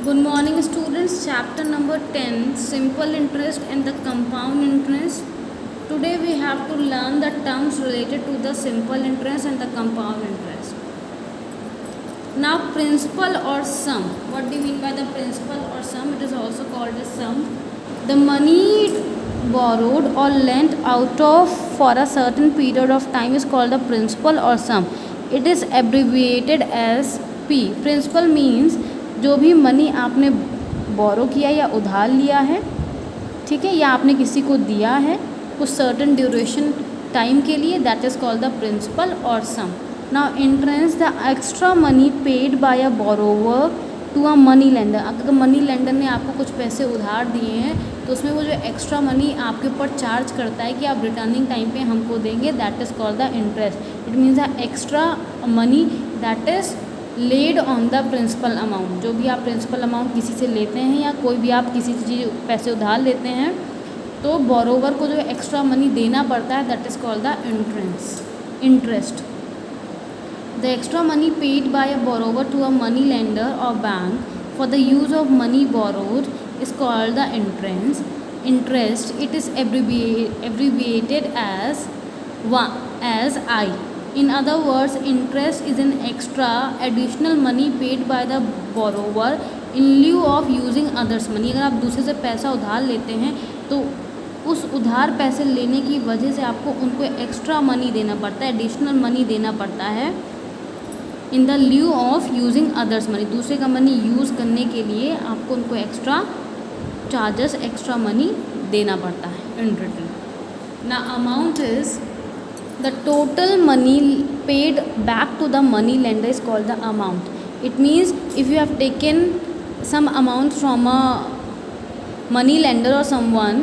Good morning, students. Chapter number 10, Simple Interest and the Compound Interest. Today we have to learn the terms related to the simple interest and the compound interest. Now, principal or sum. What do you mean by the principal or sum? It is also called a sum. The money borrowed or lent out of for a certain period of time is called the principal or sum. It is abbreviated as P. Principal means जो भी money आपने बोरो किया या उधार लिया है, ठीक है, या आपने किसी को दिया है कुछ सर्टन ड्यूरेशन टाइम के लिए, that is called the principal और sum. Now interest the extra money paid by a borrower to a money lender. अगर मनी लेंडर ने आपको कुछ पैसे उधार दिए हैं तो उसमें वो जो एक्स्ट्रा मनी आपके ऊपर चार्ज करता है कि आप रिटर्निंग टाइम पे हमको देंगे, that is called the interest. It means the extra money that is laid on the principal amount. जो भी आप प्रिंसिपल अमाउंट किसी से लेते हैं या कोई भी आप किसी चीज़ पैसे उधार लेते हैं तो बोरोवर को जो एक्स्ट्रा मनी देना पड़ता है, that is called the interest. The extra money paid by a borrower to a money lender और bank for the use of money borrowed is called the interest. It is abbreviated as I. In other words, interest is an extra additional money paid by the borrower in lieu of using others' money. अगर आप दूसरे से पैसा उधार लेते हैं तो उस उधार पैसे लेने की वजह से आपको उनको एक्स्ट्रा मनी देना पड़ता है, एडिशनल मनी देना पड़ता है in the lieu of using others money. दूसरे का मनी यूज़ करने के लिए आपको उनको एक्स्ट्रा चार्जेस, एक्स्ट्रा मनी देना पड़ता है इन रिटर्न. ना amount is the total money paid back to the money lender is called the amount. It means if you have taken some amount from a money lender or someone,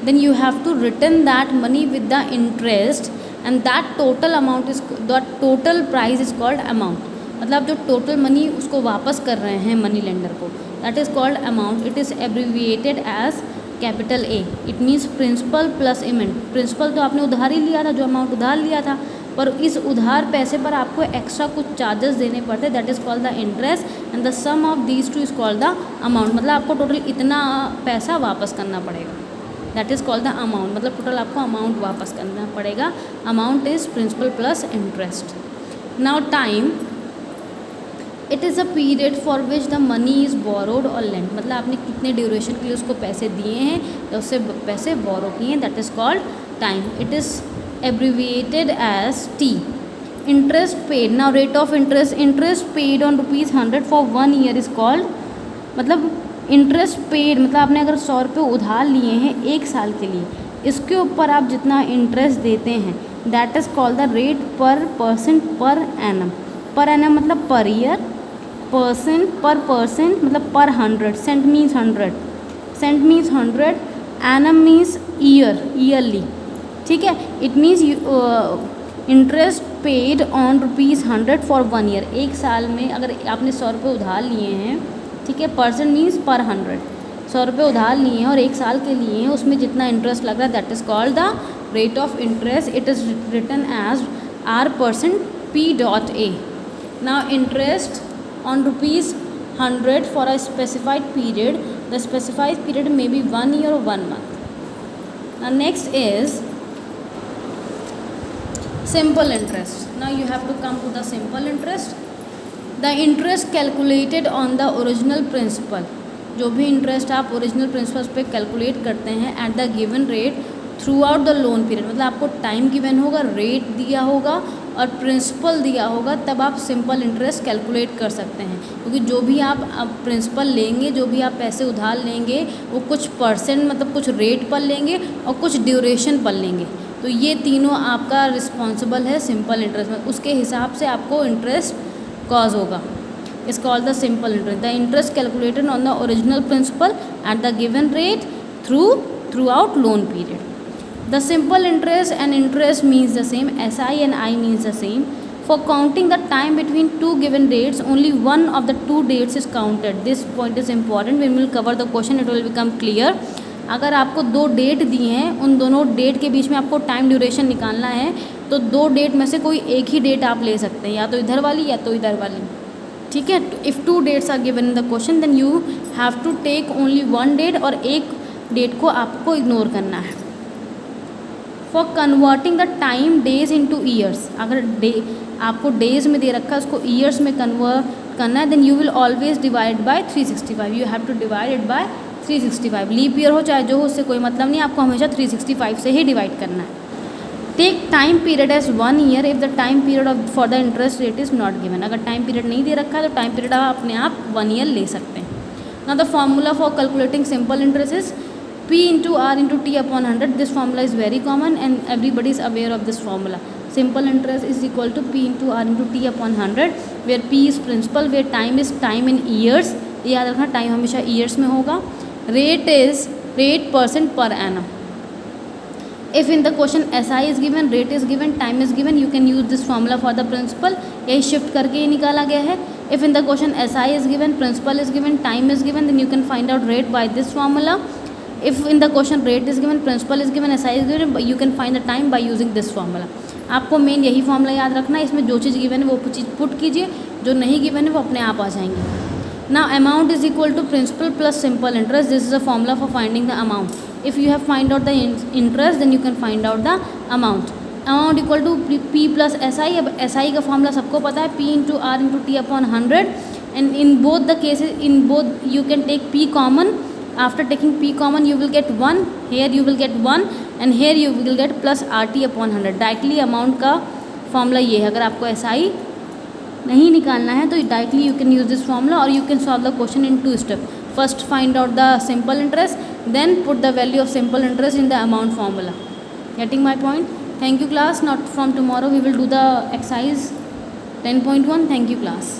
then you have to return that money with the interest, and that total amount is, that total price is called amount. मतलब जो total money उसको वापस कर रहे हैं money lender को, that is called amount. It is abbreviated as capital A. It means principal plus इमेंट. Principal तो आपने उधार ही लिया था, जो अमाउंट उधार लिया था, पर इस उधार पैसे पर आपको एक्स्ट्रा कुछ चार्जेस देने पड़ते, that is called the interest. And the sum of these two is called the amount. मतलब आपको टोटल इतना पैसा वापस करना पड़ेगा, that is called the amount. मतलब टोटल आपको अमाउंट वापस करना पड़ेगा. Amount is principal plus interest. Now time, it is a period for which the money is borrowed or lent. मतलब आपने कितने ड्यूरेशन के लिए उसको पैसे दिए हैं या उससे पैसे बोरो किए हैं, that is called time. It is abbreviated as T. Interest paid. Now rate of interest paid on ₹100 for 1 year is called, मतलब इंटरेस्ट पेड मतलब आपने अगर 100 रुपये उधार लिए हैं 1 साल के लिए, इसके ऊपर आप जितना इंटरेस्ट देते हैं that is called the rate per percent per annum. Per annum मतलब per year, percent per percent मतलब per 100. Cent means 100, annum means yearly. ठीक है. It means interest paid on ₹100 for 1 year. 1 साल में अगर आपने 100 रुपये उधार लिए हैं, ठीक है, परसेंट मीन्स पर 100, 100 रुपये उधार लिए हैं और 1 साल के लिए हैं, उसमें जितना इंटरेस्ट लग रहा है that is called the rate of interest. It is written as R% P.A. Now interest on ₹100 for a specified period. The specified period may be 1 year or 1 month. Now next is simple interest. Now you have to come to the simple interest. The interest calculated on the original principal. जो भी interest आप original principal पे calculate करते हैं eight the given rate through out the loan period. मतलब आपको time given होगा, rate दिया होगा और प्रिंसिपल दिया होगा, तब आप सिंपल इंटरेस्ट कैलकुलेट कर सकते हैं. क्योंकि जो भी आप प्रिंसिपल लेंगे, जो भी आप पैसे उधार लेंगे, वो कुछ परसेंट मतलब कुछ रेट पर लेंगे और कुछ ड्यूरेशन पर लेंगे. तो ये तीनों आपका रिस्पॉन्सिबल है सिंपल इंटरेस्ट में, उसके हिसाब से आपको इंटरेस्ट कॉज होगा. It's called the simple interest. The interest calculated on the original principal at the given rate throughout loan period. The simple interest and interest means the same. SI and I means the same. For counting the time between two given dates, only one of the two dates is counted. This point is important. When we will cover the question, it will become clear. अगर आपको 2 date दी हैं, उन दोनों date के बीच में आपको time duration निकालना है, तो 2 डेट में से कोई एक ही डेट आप ले सकते हैं, या तो इधर वाली या तो इधर वाली. ठीक है। If 2 dates are given in the question then you have to take only 1 date और एक डेट को आपको इग्नोर करना है। For converting the time days into years, अगर आपको डेज में दे रखा है उसको ईयर्स में कन्वर्ट करना है then you will always divide by 365, you have to divide it by 365। Leap year हो चाहे जो हो उससे कोई मतलब नहीं, आपको हमेशा 365 से ही डिवाइड करना है। Take time period as 1 year if the time period for the interest rate is not given, अगर टाइम पीरियड नहीं दे रखा है तो टाइम पीरियड आप अपने आप 1 ईयर ले सकते हैं। Now the formula for calculating simple interest is P into R into T upon 100. This formula is very common and everybody is aware of this formula. Simple interest is equal to P into R into T upon 100, where P is principal, where time is time in years. याद रखना time हमेशा years में होगा। Rate is rate % per annum. If in the question SI is given, rate is given, time is given, you can use this formula for the principal. यही shift करके ही निकाला गया है। If in the question SI is given, principal is given, time is given, then you can find out rate by this formula. If in the question rate is given, principal is given, SI is given, you can find the time by using this formula. आपको main यही formula याद रखना है, इसमें जो चीज़ given है वो चीज़ put कीजिए, जो नहीं गिवन है वो अपने आप आ जाएंगे। Now amount is equal to principal plus simple interest. This is a formula for finding the amount. If you have find out the interest then you can find out the amount. Amount equal to P plus SI. अब SI का formula सबको पता है, P into R into T upon 100, and in both the cases, in both you can take P common. After taking P common you will get 1, here you will get 1 and here you will get plus RT upon 100. Directly amount का formula ये है। अगर आपको SI नहीं निकालना है तो directly you can use this formula और you can solve the question in 2 step. First find out the simple interest, then put the value of simple interest in the amount formula. Getting my point? Thank you class. Not from tomorrow we will do the exercise 10.1. Thank you class.